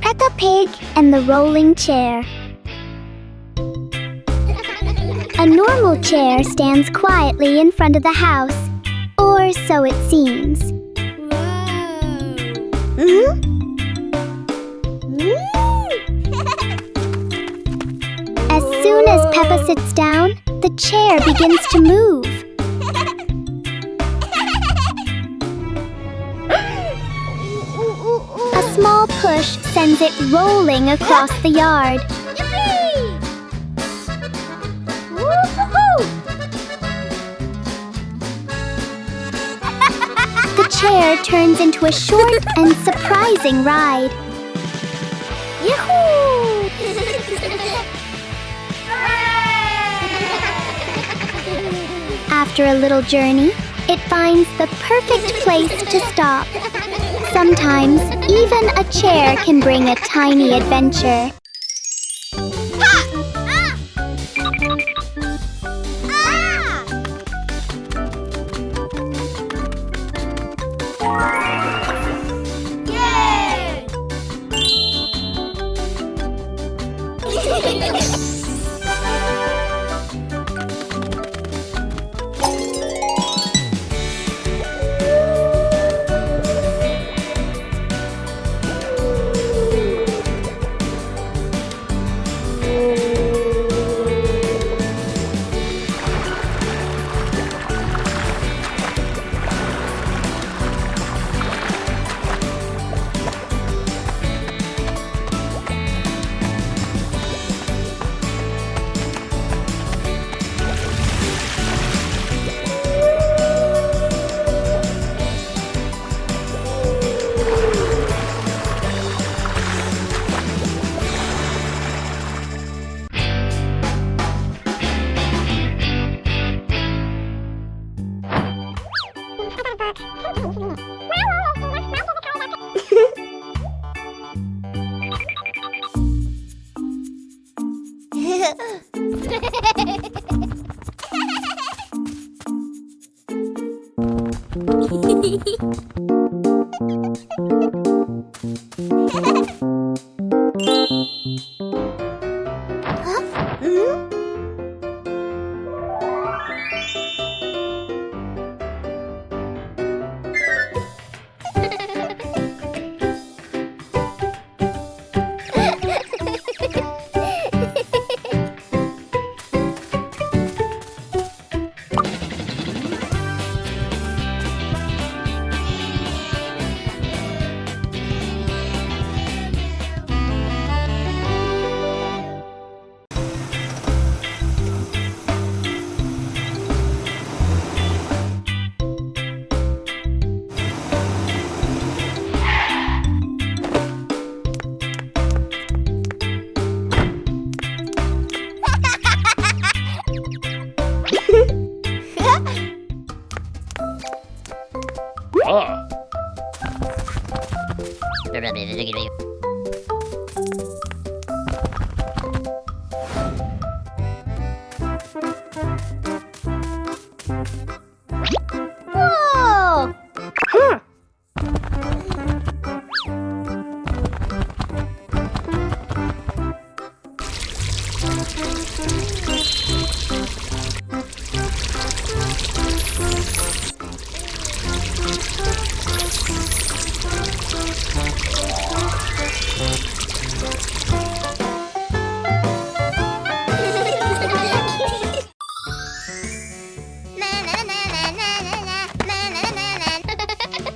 Peppa Pig and the Rolling Chair. A normal chair stands quietly in front of the house, or so it seems. As soon as Peppa sits down, the chair begins to move. A small push sends it rolling across the yard. The chair turns into a short and surprising ride. Yahoo! After a little journey, it finds the perfect place to stop. Sometimes, even a chair can bring a tiny adventure.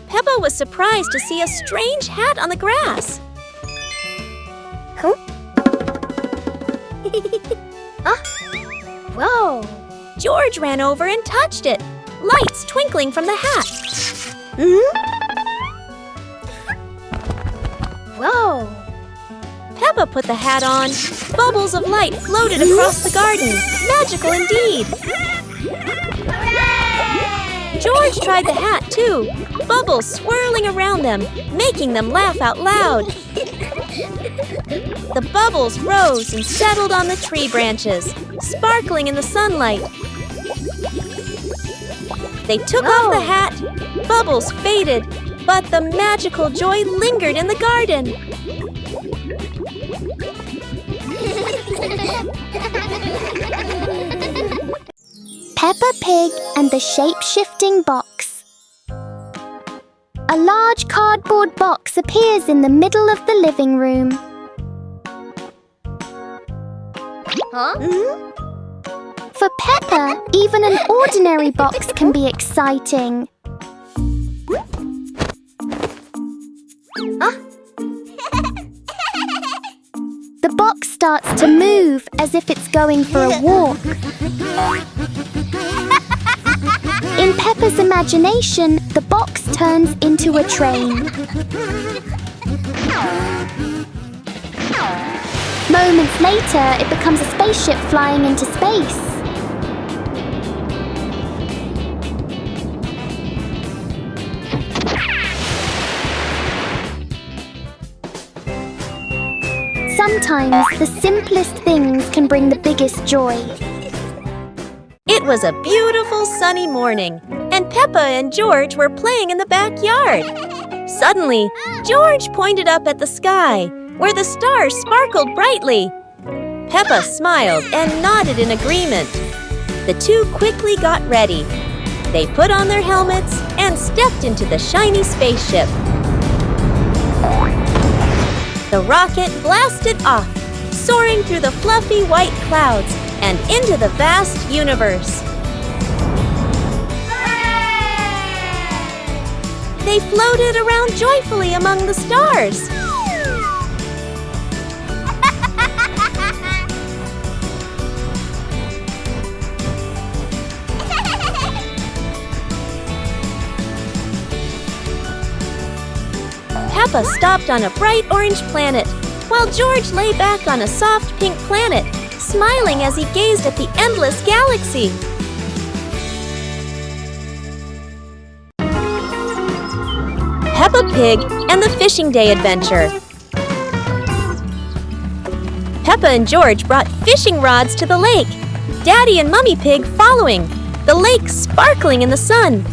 Peppa was surprised to see a strange hat on the grass. Huh? Whoa! George ran over and touched it, lights twinkling from the hat. Whoa! Peppa put the hat on. Bubbles of light floated across the garden. Magical indeed. George tried the hat too, bubbles swirling around them, making them laugh out loud. The bubbles rose and settled on the tree branches, sparkling in the sunlight. They took off the hat, bubbles faded, But the magical joy lingered in the garden. Peppa Pig and the Shape-Shifting Box. A large cardboard box appears in the middle of the living room. Huh? For Peppa, even an ordinary box can be exciting. The box starts to move as if it's going for a walk. In Peppa's imagination, the box turns into a train. Moments later, it becomes a spaceship flying into space. Sometimes the simplest things can bring the biggest joy. It was a beautiful sunny morning, and Peppa and George were playing in the backyard. Suddenly, George pointed up at the sky, where the stars sparkled brightly. Peppa smiled and nodded in agreement. The two quickly got ready. They put on their helmets and stepped into the shiny spaceship. The rocket blasted off, soaring through the fluffy white clouds and into the vast universe. Hooray! They floated around joyfully among the stars. Peppa stopped on a bright orange planet, while George lay back on a soft pink planet, smiling as he gazed at the endless galaxy. Peppa Pig and the Fishing Day Adventure. Peppa and George brought fishing rods to the lake, Daddy and Mummy Pig following, the lake sparkling in the sun.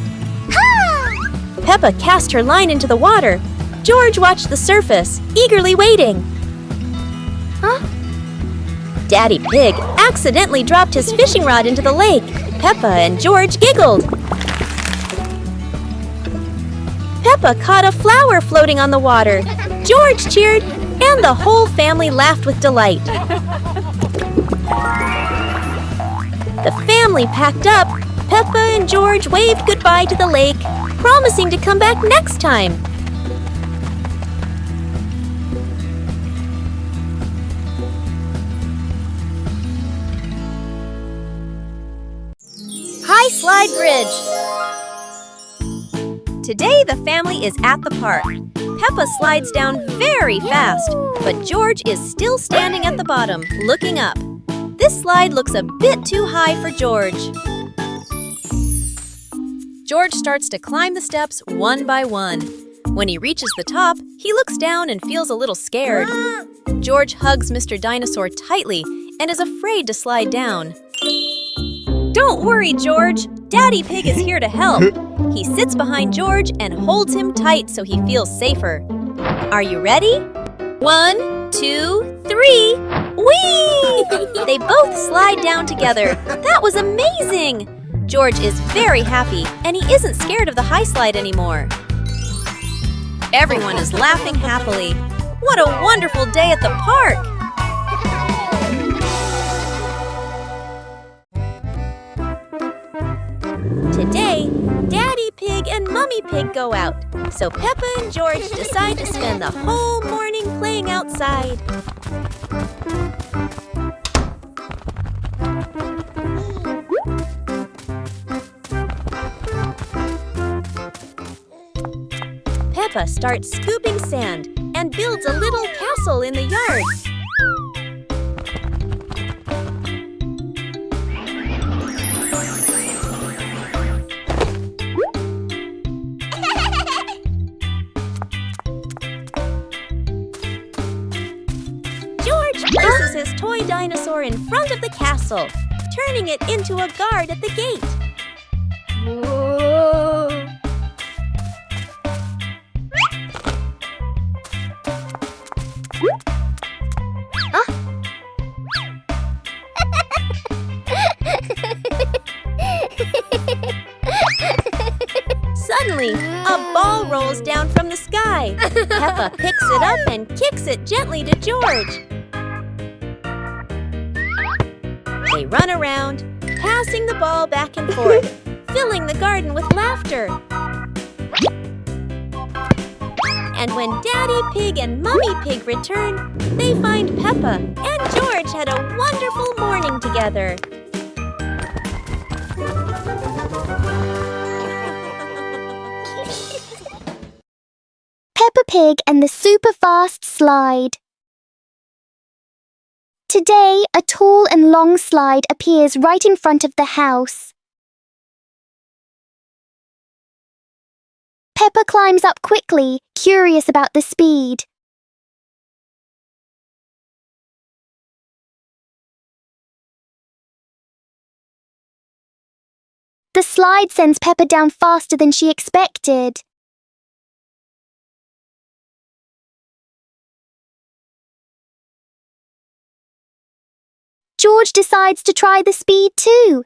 Peppa cast her line into the water. George watched the surface, eagerly waiting. Daddy Pig accidentally dropped his fishing rod into the lake. Peppa and George giggled. Peppa caught a flower floating on the water. George cheered, and the whole family laughed with delight. The family packed up. Peppa and George waved goodbye to the lake, promising to come back next time. High Slide Bridge. Today the family is at the park. Peppa slides down very fast, but George is still standing at the bottom, looking up. This slide looks a bit too high for George. George starts to climb the steps one by one. When he reaches the top, he looks down and feels a little scared. George hugs Mr. Dinosaur tightly and is afraid to slide down. Don't worry, George. Daddy Pig is here to help. He sits behind George and holds him tight so he feels safer. Are you ready? 1, 2, 3. Whee! They both slide down together. That was amazing! George is very happy, and he isn't scared of the high slide anymore. Everyone is laughing happily. What a wonderful day at the park! Today, Daddy Pig and Mummy Pig go out, so Peppa and George decide to spend the whole morning playing outside. Peppa starts scooping sand and builds a little castle in the yard. Places his toy dinosaur in front of the castle, turning it into a guard at the gate. Whoa. Suddenly, a ball rolls down from the sky. Peppa picks it up and kicks it gently to George. They run around, passing the ball back and forth, filling the garden with laughter. And when Daddy Pig and Mummy Pig return, they find Peppa and George had a wonderful morning together. Peppa Pig and the super fast slide. Today, a tall and long slide appears right in front of the house. Peppa climbs up quickly, curious about the speed. The slide sends Peppa down faster than she expected. George decides to try the speed too.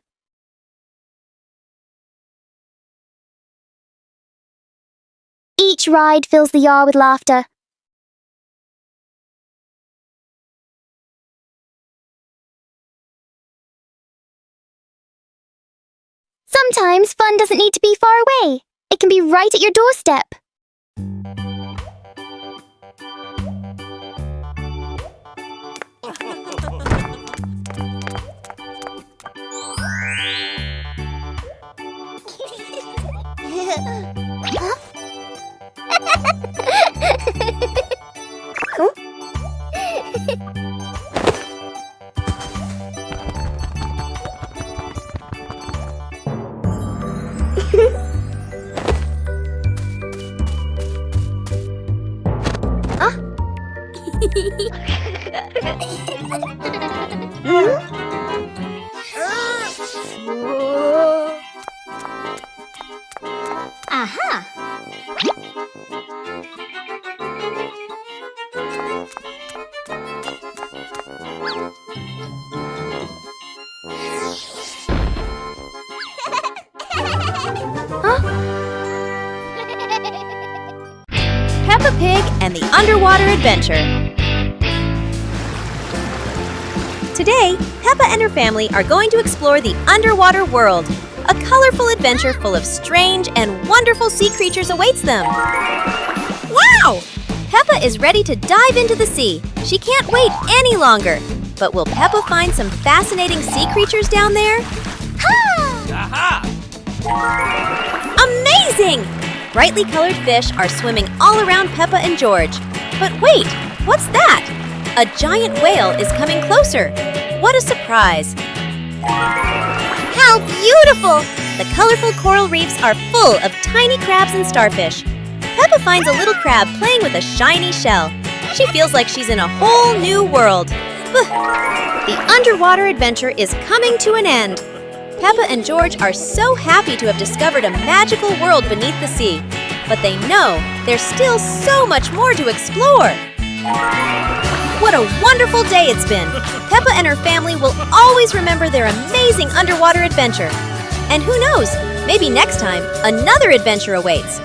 Each ride fills the yard with laughter. Sometimes fun doesn't need to be far away. It can be right at your doorstep. Aha! Peppa Pig and the Underwater Adventure. Today, Peppa and her family are going to explore the underwater world. A colorful adventure full of strange and wonderful sea creatures awaits them. Wow! Peppa is ready to dive into the sea. She can't wait any longer. But will Peppa find some fascinating sea creatures down there? Aha! Amazing! Brightly colored fish are swimming all around Peppa and George. But wait, what's that? A giant whale is coming closer. What a surprise! How beautiful! The colorful coral reefs are full of tiny crabs and starfish. Peppa finds a little crab playing with a shiny shell. She feels like she's in a whole new world. The underwater adventure is coming to an end. Peppa and George are so happy to have discovered a magical world beneath the sea. But they know there's still so much more to explore. What a wonderful day it's been! Peppa and her family will always remember their amazing underwater adventure. And who knows, maybe next time, another adventure awaits.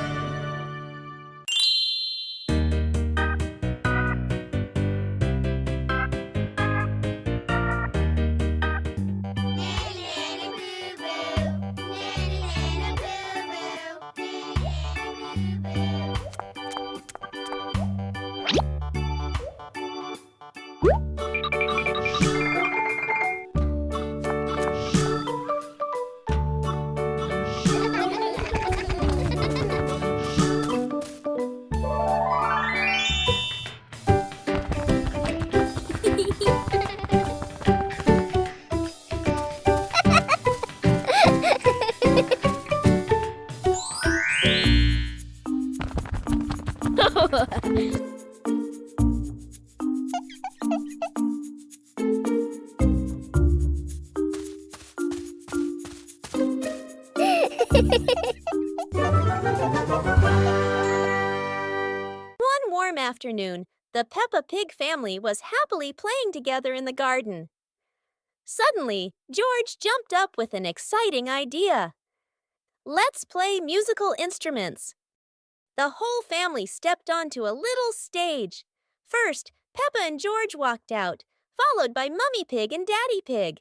One warm afternoon, The Peppa Pig family was happily playing together in the garden. Suddenly, George jumped up with an exciting idea. Let's play musical instruments. The whole family stepped onto a little stage. First, Peppa and George walked out, followed by Mummy Pig and Daddy Pig.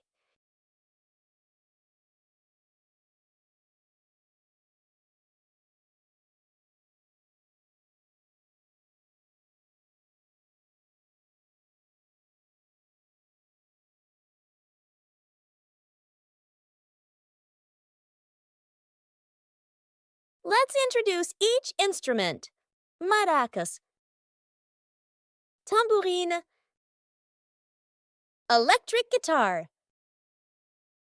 Let's introduce each instrument. Maracas, tambourine, electric guitar,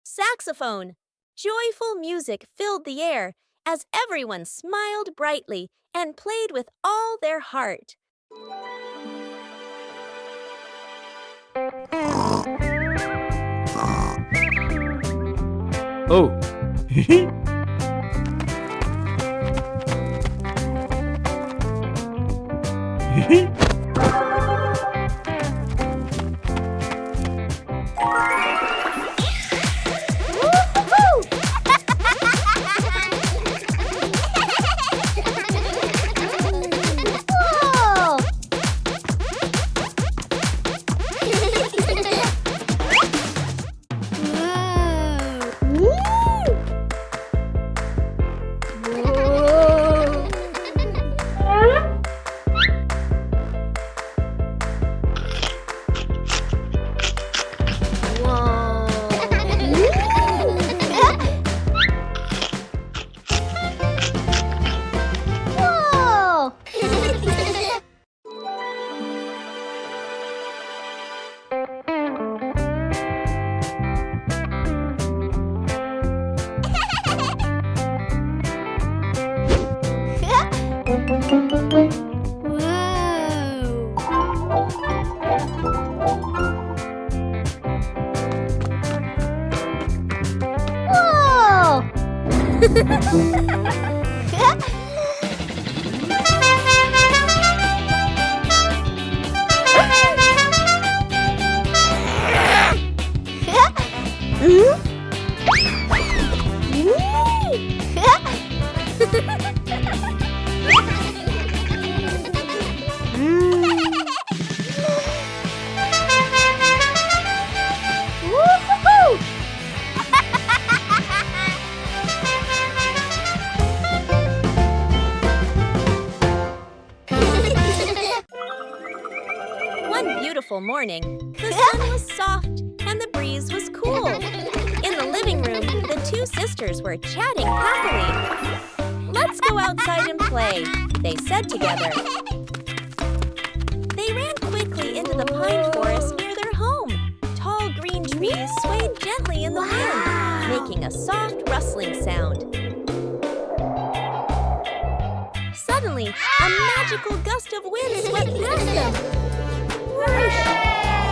saxophone. Joyful music filled the air as everyone smiled brightly and played with all their heart. Oh. One beautiful morning, the sun was soft and the breeze was cool. In the living room, the two sisters were chatting happily. "Let's go outside and play," they said together. They ran quickly into the pine forest near their home. Tall green trees swayed gently in the wind, making a soft rustling sound. Suddenly, a magical gust of wind swept past them. Whoosh!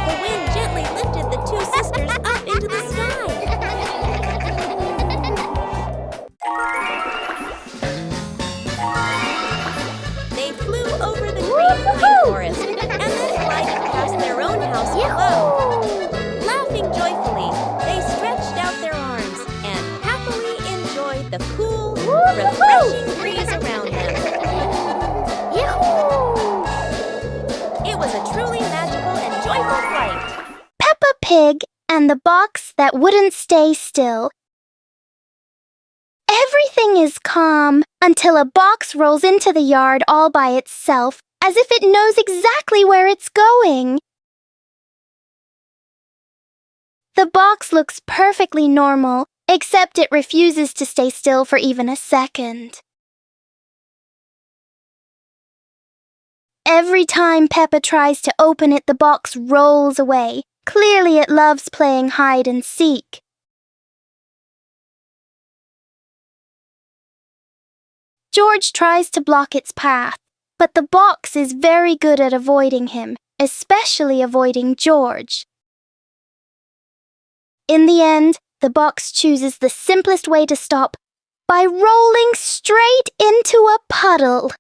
The wind gently lifted the two sisters up into the sky. They flew over the green pine forest and then glided past their own house below. Laughing joyfully, they stretched out their arms and happily enjoyed the cool, refreshing breeze around them. It was a truly magical and joyful flight. Peppa Pig and the box that wouldn't stay still. Everything is calm until a box rolls into the yard all by itself, as if it knows exactly where it's going. The box looks perfectly normal, except it refuses to stay still for even a second. Every time Peppa tries to open it, the box rolls away. Clearly it loves playing hide and seek. George tries to block its path, but the box is very good at avoiding him, especially avoiding George. In the end, the box chooses the simplest way to stop by rolling straight into a puddle.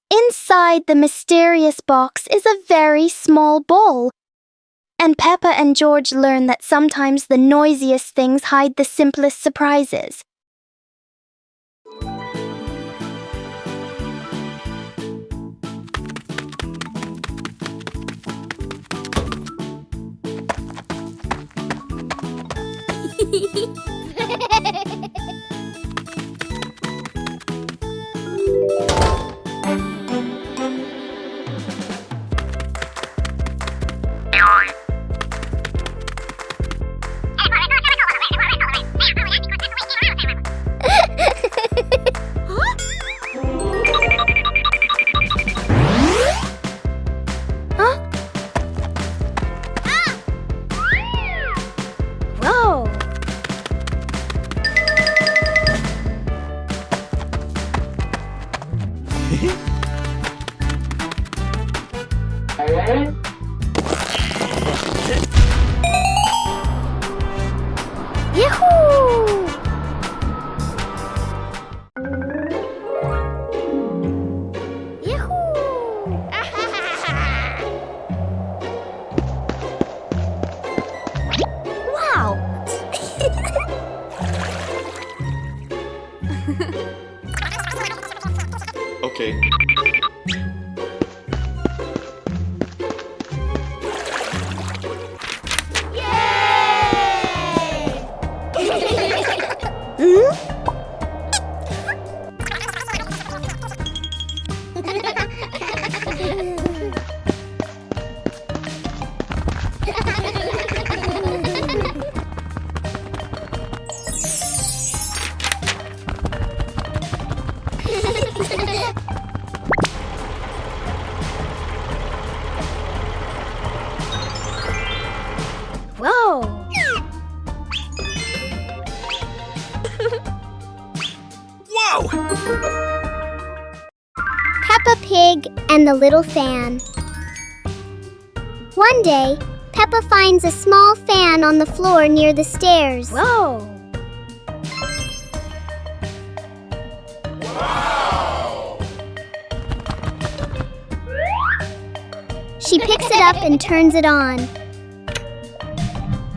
Inside the mysterious box is a very small ball. And Peppa and George learn that sometimes the noisiest things hide the simplest surprises. Okay. Whoa! Peppa Pig and the Little Fan. One day, Peppa finds a small fan on the floor near the stairs. Whoa! She picks it up and turns it on.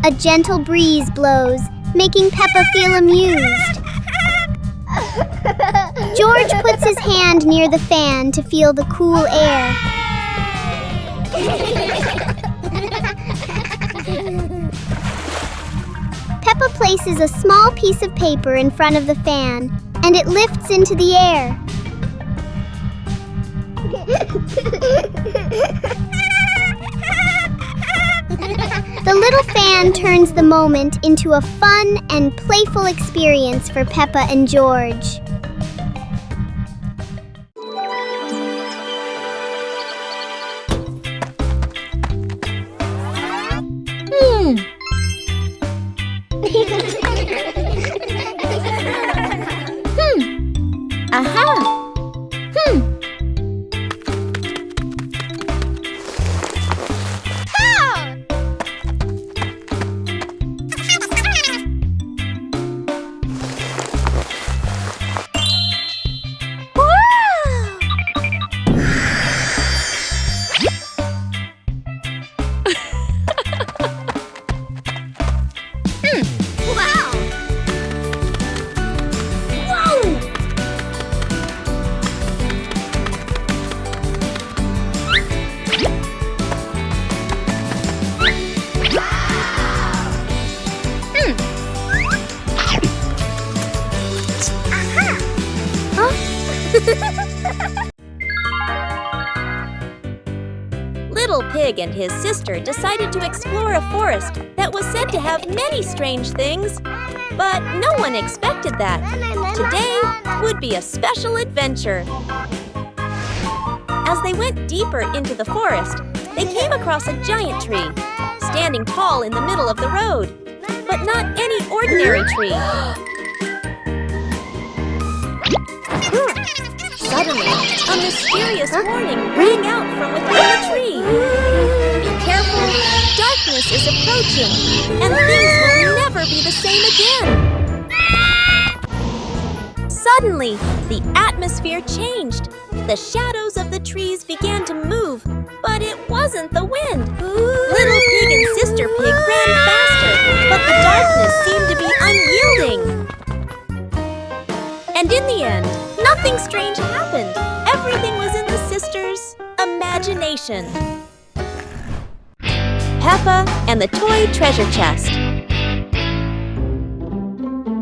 A gentle breeze blows, making Peppa feel amused. George puts his hand near the fan to feel the cool air. Peppa places a small piece of paper in front of the fan, and it lifts into the air. The little fan turns the moment into a fun and playful experience for Peppa and George. Little Pig and his sister decided to explore a forest that was said to have many strange things, but no one expected that. Today would be a special adventure. As they went deeper into the forest, they came across a giant tree, standing tall in the middle of the road, but not any ordinary tree. Suddenly, a mysterious warning rang out from within the tree. Be careful, darkness is approaching, and things will never be the same again. Suddenly, the atmosphere changed. The shadows of the trees began to move, but it wasn't the wind. Little Pig and Sister Pig ran faster, but the darkness seemed to be unyielding. And in the end, nothing strange happened. Everything was in the sisters' imagination. Peppa and the Toy Treasure Chest.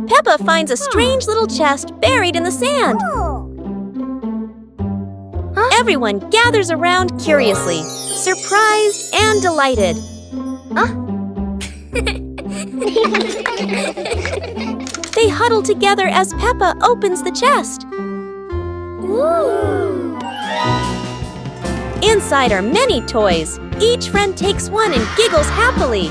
Peppa finds a strange little chest buried in the sand. Everyone gathers around curiously, surprised and delighted. They huddle together as Peppa opens the chest. Inside are many toys. Each friend takes one and giggles happily.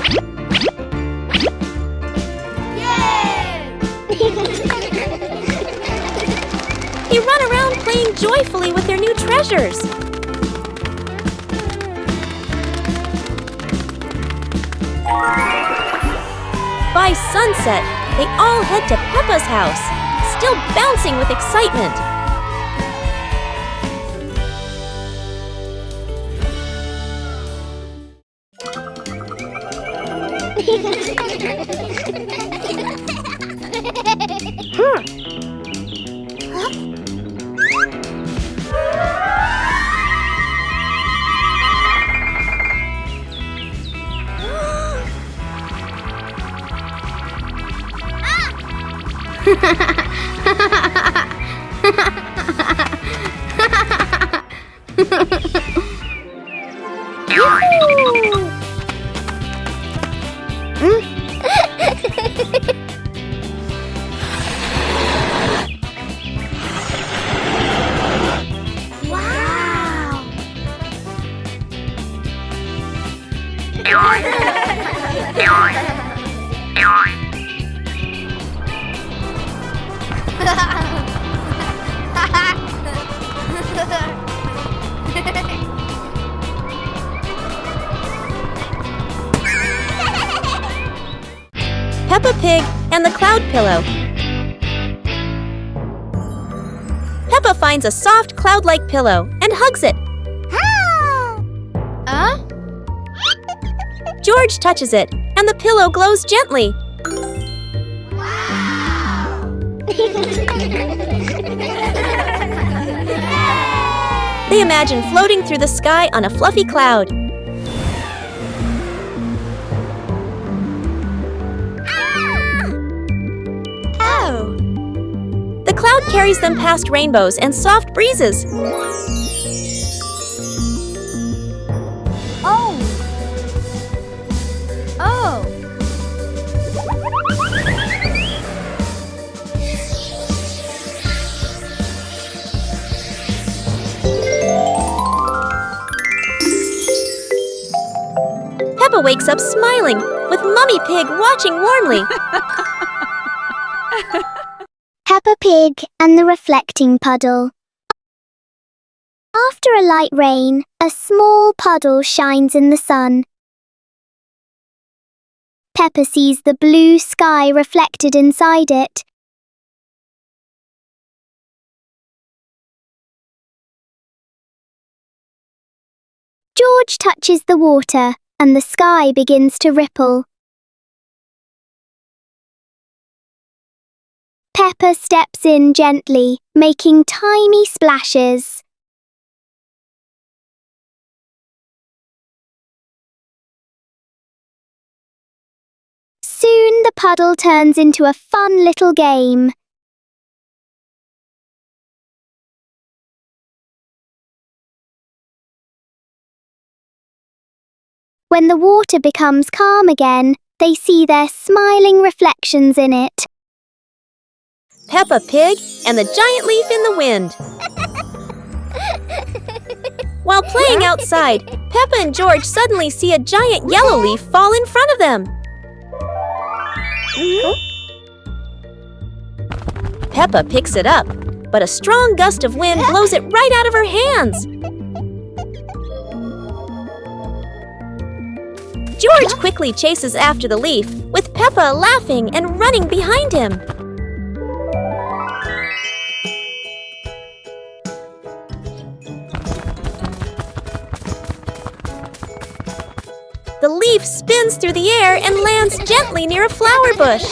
They run around playing joyfully with their new treasures. By sunset, they all head to Peppa's house, still bouncing with excitement. Peppa Pig and the Cloud Pillow. Peppa finds a soft cloud-like pillow and hugs it. George touches it, and the pillow glows gently. They imagine floating through the sky on a fluffy cloud. The cloud carries them past rainbows and soft breezes. Peppa wakes up smiling, with Mummy Pig watching warmly. Peppa Pig and the Reflecting Puddle. After a light rain, a small puddle shines in the sun. Peppa sees the blue sky reflected inside it. George touches the water, and the sky begins to ripple. Peppa steps in gently, making tiny splashes. Soon the puddle turns into a fun little game. When the water becomes calm again, they see their smiling reflections in it. Peppa Pig and the giant leaf in the wind. While playing outside, Peppa and George suddenly see a giant yellow leaf fall in front of them. Peppa picks it up, but a strong gust of wind blows it right out of her hands. George quickly chases after the leaf, with Peppa laughing and running behind him. The leaf spins through the air and lands gently near a flower bush.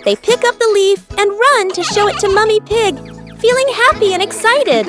They pick up the leaf and run to show it to Mummy Pig, feeling happy and excited.